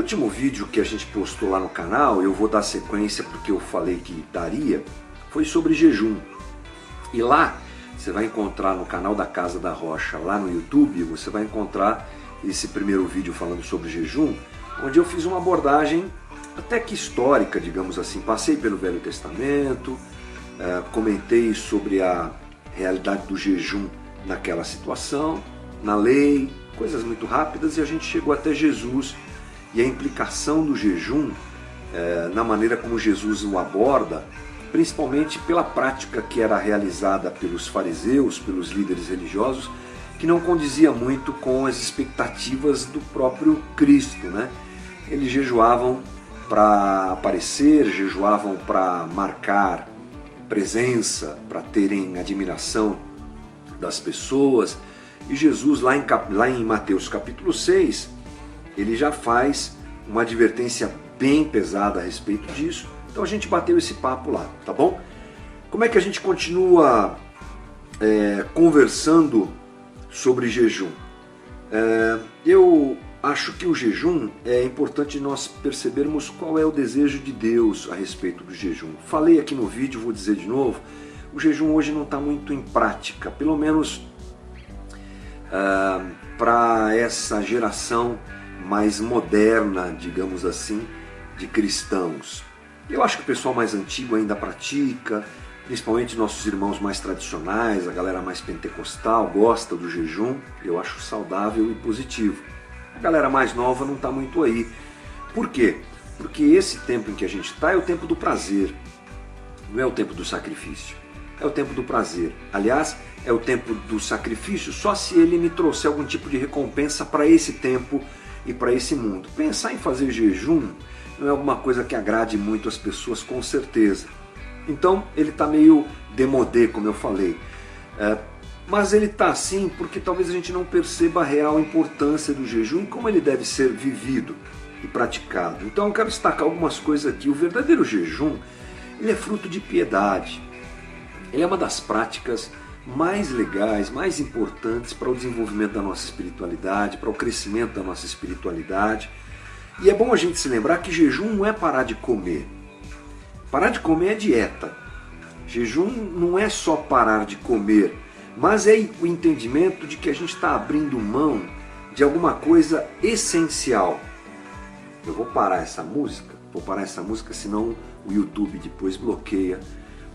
último vídeo que a gente postou lá no canal, eu vou dar sequência porque eu falei que daria, foi sobre jejum. E lá você vai encontrar no canal da Casa da Rocha, lá no YouTube, você vai encontrar esse primeiro vídeo falando sobre jejum, onde eu fiz uma abordagem até que histórica, digamos assim. Passei pelo Velho Testamento, comentei sobre a realidade do jejum naquela situação, na lei, coisas muito rápidas, e a gente chegou até Jesus e a implicação do jejum na maneira como Jesus o aborda, principalmente pela prática que era realizada pelos fariseus, pelos líderes religiosos, que não condizia muito com as expectativas do próprio Cristo, né? Eles jejuavam para aparecer, jejuavam para marcar presença, para terem admiração das pessoas. E Jesus, lá em Mateus capítulo 6, ele já faz uma advertência bem pesada a respeito disso. Então a gente bateu esse papo lá, tá bom? Como é que a gente continua conversando sobre jejum? Eu acho que o jejum é importante nós percebermos qual é o desejo de Deus a respeito do jejum. Falei aqui no vídeo, vou dizer de novo, o jejum hoje não está muito em prática, pelo menos para essa geração mais moderna, digamos assim, de cristãos. Eu acho que o pessoal mais antigo ainda pratica, principalmente nossos irmãos mais tradicionais, a galera mais pentecostal gosta do jejum, eu acho saudável e positivo. A galera mais nova não está muito aí. Por quê? Porque esse tempo em que a gente está é o tempo do prazer, não é o tempo do sacrifício. É o tempo do prazer. Aliás, é o tempo do sacrifício só se ele me trouxer algum tipo de recompensa para esse tempo e para esse mundo. Pensar em fazer jejum não é alguma coisa que agrade muito as pessoas, com certeza. Então ele está meio démodé, como eu falei. Mas ele está assim porque talvez a gente não perceba a real importância do jejum e como ele deve ser vivido e praticado. Então eu quero destacar algumas coisas aqui. O verdadeiro jejum, ele é fruto de piedade. Ele é uma das práticas mais legais, mais importantes para o desenvolvimento da nossa espiritualidade, para o crescimento da nossa espiritualidade. E é bom a gente se lembrar que jejum não é parar de comer. Parar de comer é dieta. Jejum não é só parar de comer, mas é o entendimento de que a gente está abrindo mão de alguma coisa essencial. Eu vou parar essa música, senão o YouTube depois bloqueia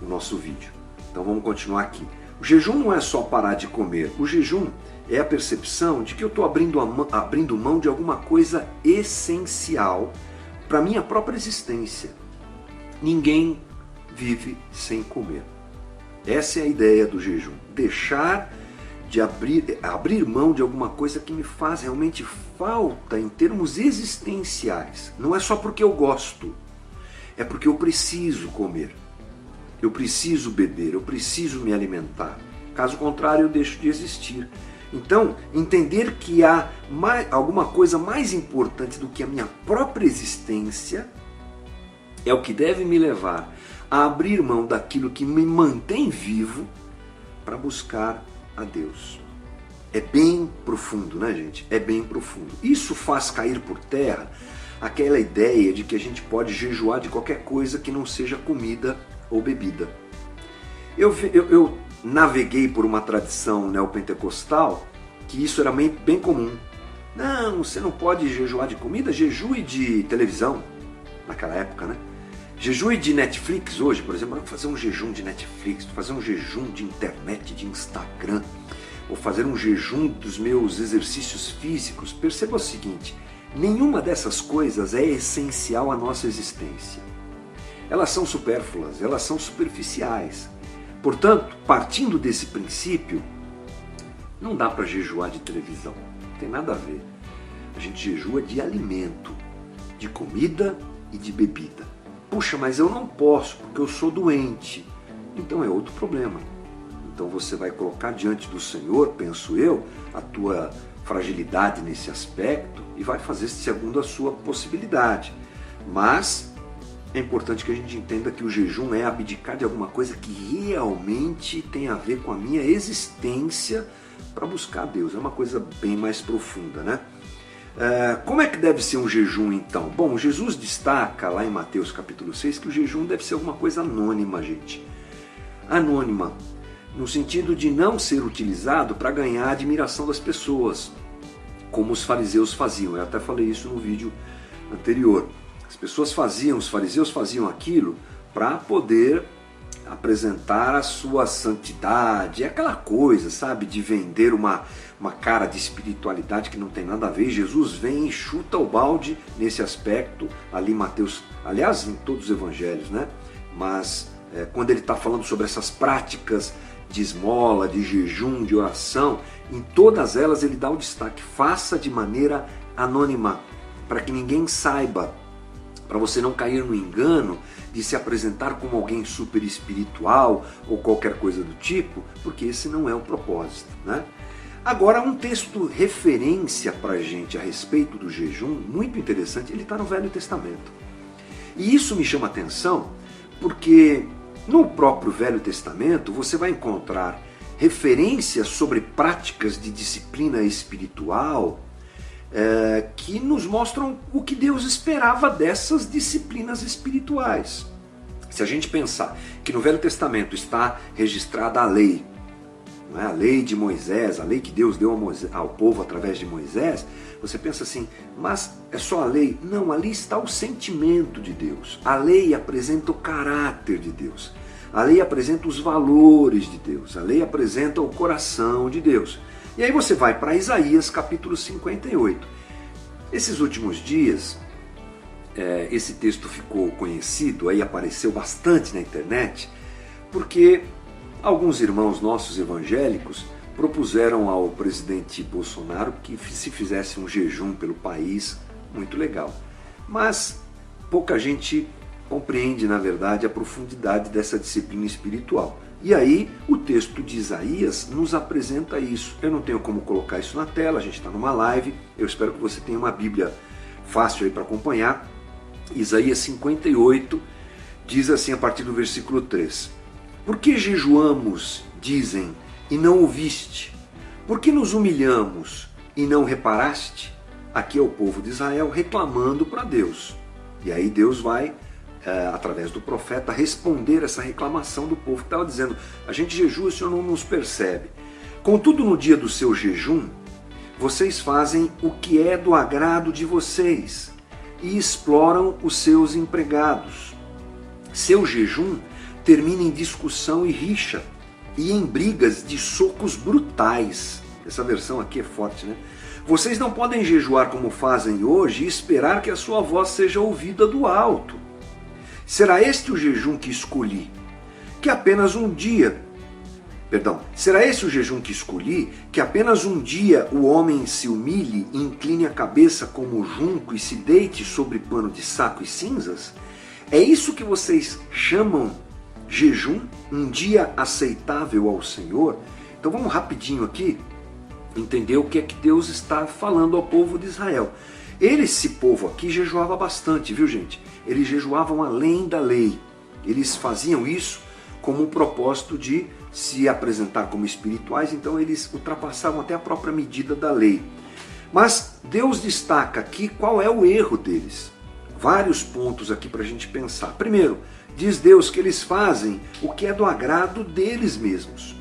o nosso vídeo. Então vamos continuar aqui. O jejum não é só parar de comer. O jejum é a percepção de que eu estou abrindo mão de alguma coisa essencial para a minha própria existência. Ninguém vive sem comer. Essa é a ideia do jejum. Deixar de abrir mão de alguma coisa que me faz realmente falta em termos existenciais. Não é só porque eu gosto, é porque eu preciso comer. Eu preciso beber, eu preciso me alimentar. Caso contrário, eu deixo de existir. Então, entender que há alguma coisa mais importante do que a minha própria existência é o que deve me levar a abrir mão daquilo que me mantém vivo para buscar a Deus. É bem profundo, né, gente? É bem profundo. Isso faz cair por terra aquela ideia de que a gente pode jejuar de qualquer coisa que não seja comida ou bebida. Eu naveguei por uma tradição neopentecostal que isso era bem comum. Não, você não pode jejuar de comida, jejue de televisão, naquela época, né? Jejue de Netflix hoje, por exemplo, vou fazer um jejum de Netflix, vou fazer um jejum de internet, de Instagram, vou fazer um jejum dos meus exercícios físicos. Perceba o seguinte, nenhuma dessas coisas é essencial à nossa existência. Elas são supérfluas, elas são superficiais. Portanto, partindo desse princípio, não dá para jejuar de televisão, não tem nada a ver. A gente jejua de alimento, de comida e de bebida. Puxa, mas eu não posso porque eu sou doente. Então é outro problema. Então você vai colocar diante do Senhor, penso eu, a tua fragilidade nesse aspecto e vai fazer segundo a sua possibilidade. Mas é importante que a gente entenda que o jejum é abdicar de alguma coisa que realmente tem a ver com a minha existência para buscar Deus. É uma coisa bem mais profunda, né? Como é que deve ser um jejum então? Bom, Jesus destaca lá em Mateus capítulo 6 que o jejum deve ser alguma coisa anônima, gente. Anônima, no sentido de não ser utilizado para ganhar a admiração das pessoas, como os fariseus faziam. Eu até falei isso no vídeo anterior. Os fariseus faziam aquilo para poder apresentar a sua santidade, aquela coisa, sabe, de vender uma cara de espiritualidade que não tem nada a ver. Jesus vem e chuta o balde nesse aspecto, ali em Mateus, aliás, em todos os evangelhos, né? Mas quando ele está falando sobre essas práticas de esmola, de jejum, de oração, em todas elas ele dá o destaque: faça de maneira anônima, para que ninguém saiba, para você não cair no engano de se apresentar como alguém super espiritual ou qualquer coisa do tipo, porque esse não é o propósito, né? Agora, um texto referência para a gente a respeito do jejum, muito interessante, ele está no Velho Testamento. E isso me chama a atenção porque no próprio Velho Testamento você vai encontrar referências sobre práticas de disciplina espiritual que nos mostram o que Deus esperava dessas disciplinas espirituais. Se a gente pensar que no Velho Testamento está registrada a lei, não é? A lei de Moisés, a lei que Deus deu ao povo através de Moisés, você pensa assim, mas é só a lei? Não, ali está o sentimento de Deus. A lei apresenta o caráter de Deus. A lei apresenta os valores de Deus. A lei apresenta o coração de Deus. E aí você vai para Isaías capítulo 58. Esses últimos dias, esse texto ficou conhecido, aí apareceu bastante na internet, porque alguns irmãos nossos evangélicos propuseram ao presidente Bolsonaro que se fizesse um jejum pelo país, muito legal. Mas pouca gente compreende, na verdade, a profundidade dessa disciplina espiritual. E aí o texto de Isaías nos apresenta isso. Eu não tenho como colocar isso na tela, a gente está numa live, eu espero que você tenha uma Bíblia fácil aí para acompanhar. Isaías 58 diz assim a partir do versículo 3. Por que jejuamos, dizem, e não ouviste? Por que nos humilhamos e não reparaste? Aqui é o povo de Israel reclamando para Deus. E aí Deus vai, através do profeta, responder essa reclamação do povo que estava dizendo: a gente jejua, o Senhor não nos percebe. Contudo, no dia do seu jejum, vocês fazem o que é do agrado de vocês e exploram os seus empregados. Seu jejum termina em discussão e rixa, e em brigas de socos brutais. Essa versão aqui é forte, né? Vocês não podem jejuar como fazem hoje e esperar que a sua voz seja ouvida do alto. Será este o jejum que escolhi? Que apenas um dia... será esse o jejum que escolhi? Que apenas um dia o homem se humilhe e incline a cabeça como junco e se deite sobre pano de saco e cinzas? É isso que vocês chamam jejum? Um dia aceitável ao Senhor? Então vamos rapidinho aqui entender o que é que Deus está falando ao povo de Israel. Esse povo aqui jejuava bastante, viu gente? Eles jejuavam além da lei. Eles faziam isso como um propósito de se apresentar como espirituais, então eles ultrapassavam até a própria medida da lei. Mas Deus destaca aqui qual é o erro deles. Vários pontos aqui para a gente pensar. Primeiro, diz Deus que eles fazem o que é do agrado deles mesmos.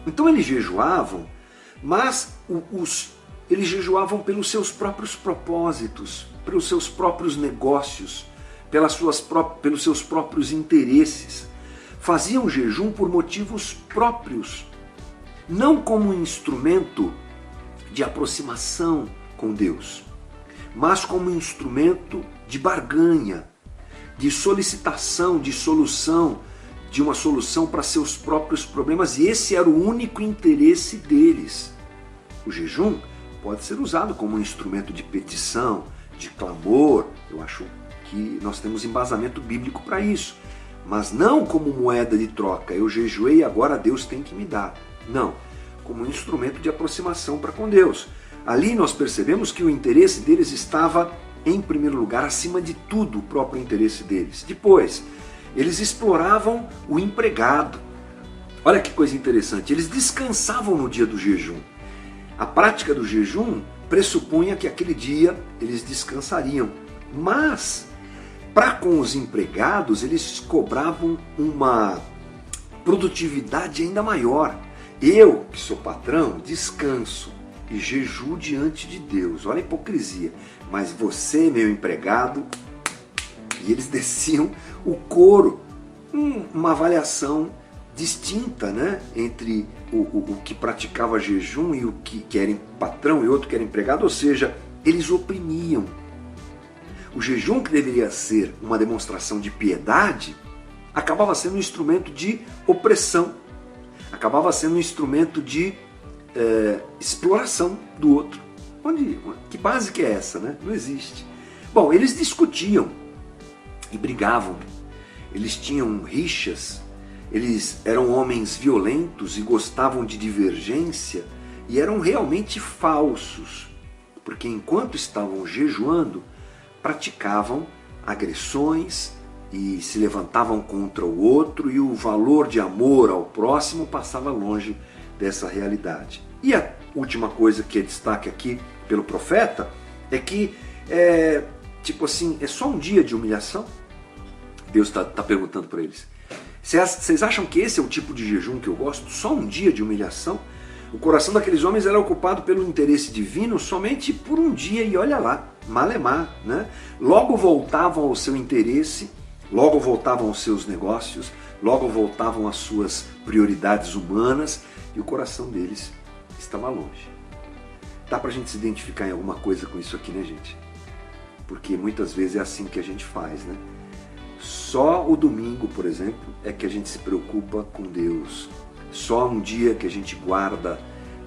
Então eles jejuavam, mas eles jejuavam pelos seus próprios propósitos, pelos seus próprios negócios, pelos seus próprios interesses. Faziam jejum por motivos próprios, não como um instrumento de aproximação com Deus, mas como um instrumento de barganha, de solicitação, de uma solução para seus próprios problemas, e esse era o único interesse deles. O jejum pode ser usado como um instrumento de petição, de clamor. Eu acho que nós temos embasamento bíblico para isso, mas não como moeda de troca. Eu jejuei e agora Deus tem que me dar. Não, como um instrumento de aproximação para com Deus. Ali nós percebemos que o interesse deles estava, em primeiro lugar, acima de tudo, o próprio interesse deles. Depois, eles exploravam o empregado. Olha que coisa interessante, eles descansavam no dia do jejum. A prática do jejum pressupunha que aquele dia eles descansariam. Mas, para com os empregados, eles cobravam uma produtividade ainda maior. Eu, que sou patrão, descanso e jejuo diante de Deus. Olha a hipocrisia. Mas você, meu empregado, e eles desciam o couro. Uma avaliação distinta, né, entre o que praticava jejum e o que era patrão e outro que era empregado, ou seja, eles oprimiam. O jejum, que deveria ser uma demonstração de piedade, acabava sendo um instrumento de opressão, acabava sendo um instrumento de exploração do outro. Que base que é essa, né? Não existe. Bom, eles discutiam e brigavam, eles tinham rixas, eles eram homens violentos e gostavam de divergência e eram realmente falsos, porque enquanto estavam jejuando, praticavam agressões e se levantavam contra o outro, e o valor de amor ao próximo passava longe dessa realidade. E a última coisa que é destaque aqui pelo profeta é que é só um dia de humilhação? Deus está perguntando para eles. Vocês acham que esse é o tipo de jejum que eu gosto? Só um dia de humilhação? O coração daqueles homens era ocupado pelo interesse divino somente por um dia, e olha lá, malemar, né? Logo voltavam ao seu interesse, logo voltavam aos seus negócios, logo voltavam às suas prioridades humanas, e o coração deles estava longe. Dá pra gente se identificar em alguma coisa com isso aqui, né, gente? Porque muitas vezes é assim que a gente faz, né? Só o domingo, por exemplo, é que a gente se preocupa com Deus. Só um dia que a gente guarda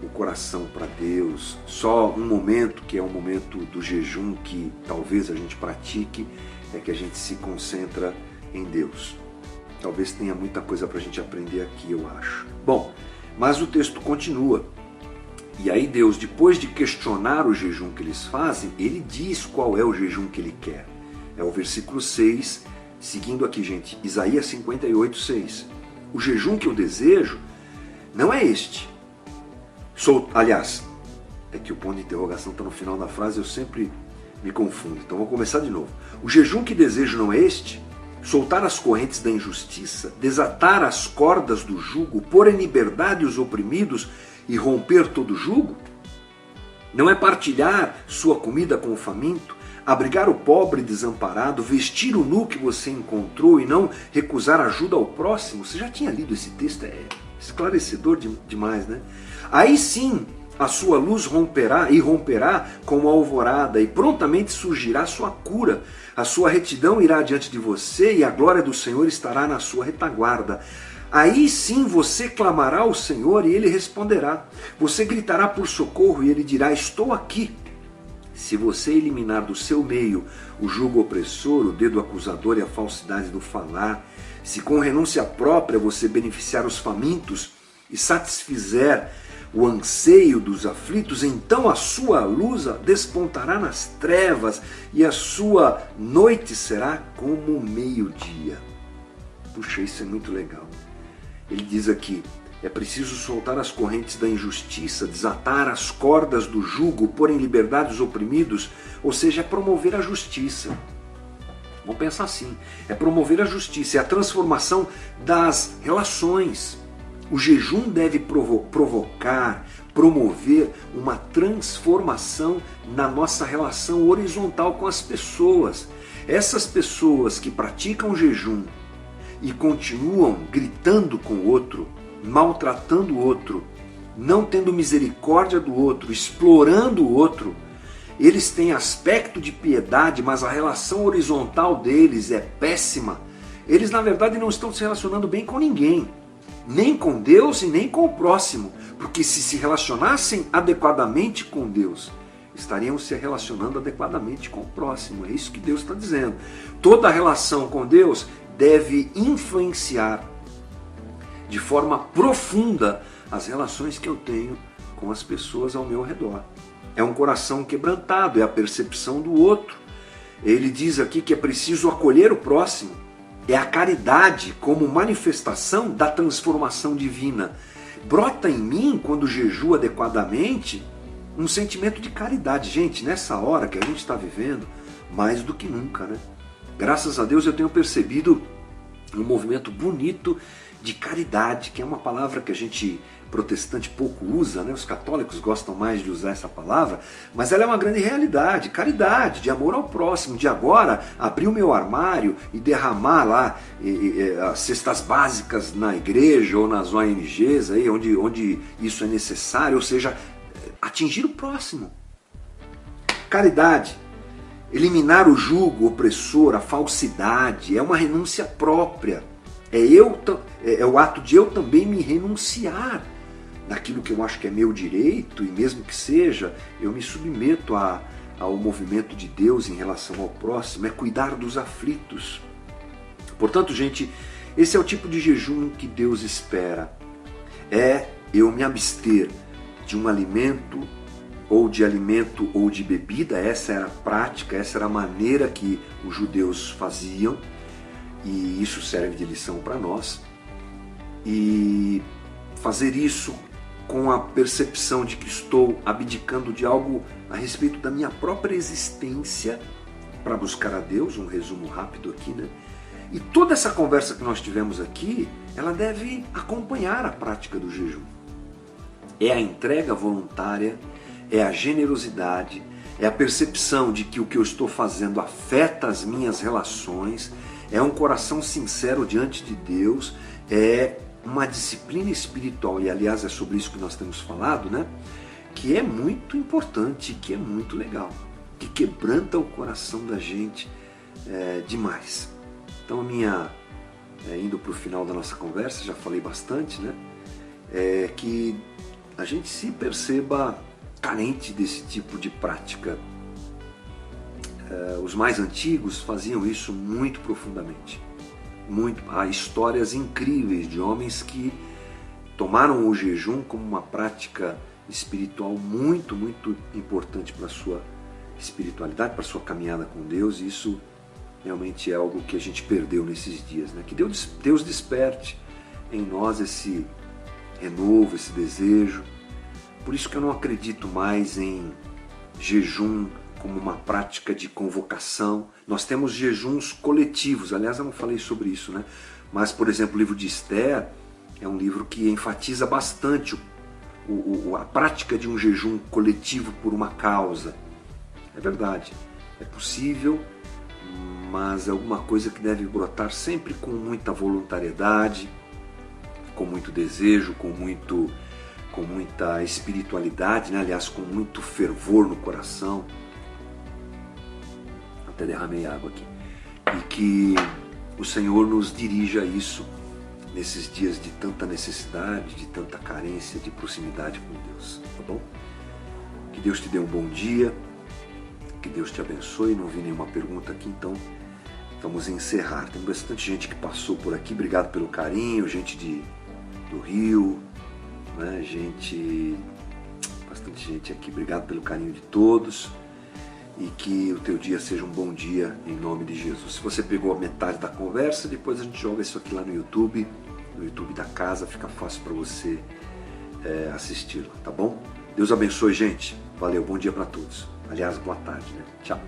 o coração para Deus. Só um momento, que é o momento do jejum, que talvez a gente pratique, é que a gente se concentra em Deus. Talvez tenha muita coisa para a gente aprender aqui, eu acho. Bom, mas o texto continua. E aí Deus, depois de questionar o jejum que eles fazem, ele diz qual é o jejum que ele quer. É o versículo 6, seguindo aqui, gente, Isaías 58, 6. O jejum que eu desejo não é este. Aliás, é que o ponto de interrogação está no final da frase, eu sempre me confundo. Então vou começar de novo. O jejum que desejo não é este? Soltar as correntes da injustiça, desatar as cordas do jugo, pôr em liberdade os oprimidos e romper todo jugo? Não é partilhar sua comida com o faminto, abrigar o pobre desamparado, vestir o nu que você encontrou e não recusar ajuda ao próximo? Você já tinha lido esse texto? É esclarecedor demais, né? Aí sim a sua luz romperá como a alvorada, e prontamente surgirá sua cura. A sua retidão irá diante de você, e a glória do Senhor estará na sua retaguarda. Aí sim você clamará ao Senhor e ele responderá. Você gritará por socorro e ele dirá: estou aqui. Se você eliminar do seu meio o jugo opressor, o dedo acusador e a falsidade do falar, se com renúncia própria você beneficiar os famintos e satisfizer o anseio dos aflitos, então a sua luz despontará nas trevas e a sua noite será como o meio-dia. Puxa, isso é muito legal. Ele diz aqui: é preciso soltar as correntes da injustiça, desatar as cordas do jugo, pôr em liberdade os oprimidos, ou seja, é promover a justiça. Vamos pensar assim, é promover a justiça, é a transformação das relações. O jejum deve provocar, promover uma transformação na nossa relação horizontal com as pessoas. Essas pessoas que praticam jejum e continuam gritando com o outro, maltratando o outro, não tendo misericórdia do outro, explorando o outro, eles têm aspecto de piedade, mas a relação horizontal deles é péssima. Eles, na verdade, não estão se relacionando bem com ninguém, nem com Deus e nem com o próximo, porque se relacionassem adequadamente com Deus, estariam se relacionando adequadamente com o próximo. É isso que Deus está dizendo. Toda relação com Deus deve influenciar de forma profunda as relações que eu tenho com as pessoas ao meu redor. É um coração quebrantado, é a percepção do outro. Ele diz aqui que é preciso acolher o próximo. É a caridade como manifestação da transformação divina. Brota em mim, quando jejuo adequadamente, um sentimento de caridade. Gente, nessa hora que a gente está vivendo, mais do que nunca, né? Graças a Deus eu tenho percebido um movimento bonito de caridade, que é uma palavra que a gente protestante pouco usa, né? Os católicos gostam mais de usar essa palavra, mas ela é uma grande realidade, caridade, de amor ao próximo, de agora abrir o meu armário e derramar lá as cestas básicas na igreja ou nas ONGs, aí, onde isso é necessário, ou seja, atingir o próximo. Caridade, eliminar o jugo opressor, a falsidade, é uma renúncia própria. É o ato de eu também me renunciar naquilo que eu acho que é meu direito, e mesmo que seja, eu me submeto ao movimento de Deus em relação ao próximo, é cuidar dos aflitos. Portanto, gente, esse é o tipo de jejum que Deus espera. É eu me abster de um alimento ou de bebida. Essa era a prática, essa era a maneira que os judeus faziam, e isso serve de lição para nós. E fazer isso com a percepção de que estou abdicando de algo a respeito da minha própria existência para buscar a Deus, um resumo rápido aqui, né? E toda essa conversa que nós tivemos aqui, ela deve acompanhar a prática do jejum. É a entrega voluntária, é a generosidade, é a percepção de que o que eu estou fazendo afeta as minhas relações, é um coração sincero diante de Deus, é uma disciplina espiritual, e aliás é sobre isso que nós temos falado, né? Que é muito importante, que é muito legal, que quebranta o coração da gente demais. Então indo para o final da nossa conversa, já falei bastante, né? Que a gente se perceba carente desse tipo de prática. Os mais antigos faziam isso muito profundamente. Há histórias incríveis de homens que tomaram o jejum como uma prática espiritual muito, muito importante para a sua espiritualidade, para a sua caminhada com Deus, e isso realmente é algo que a gente perdeu nesses dias, né? Que Deus desperte em nós esse renovo, esse desejo. Por isso que eu não acredito mais em jejum como uma prática de convocação. Nós temos jejuns coletivos, aliás eu não falei sobre isso, né? Mas, por exemplo, o livro de Esther é um livro que enfatiza bastante a prática de um jejum coletivo por uma causa. É verdade, é possível, mas é alguma coisa que deve brotar sempre com muita voluntariedade, com muito desejo, com muita espiritualidade, né? Aliás, com muito fervor no coração. Até derramei água aqui. E que o Senhor nos dirija a isso nesses dias de tanta necessidade, de tanta carência, de proximidade com Deus, tá bom? Que Deus te dê um bom dia, que Deus te abençoe. Não vi nenhuma pergunta aqui, então vamos encerrar. Tem bastante gente que passou por aqui, obrigado pelo carinho, gente do Rio, né? Bastante gente aqui, obrigado pelo carinho de todos. E que o teu dia seja um bom dia, em nome de Jesus. Se você pegou a metade da conversa, depois a gente joga isso aqui lá no YouTube da casa, fica fácil para você assistir, tá bom? Deus abençoe, gente. Valeu, bom dia para todos. Aliás, boa tarde, né? Tchau.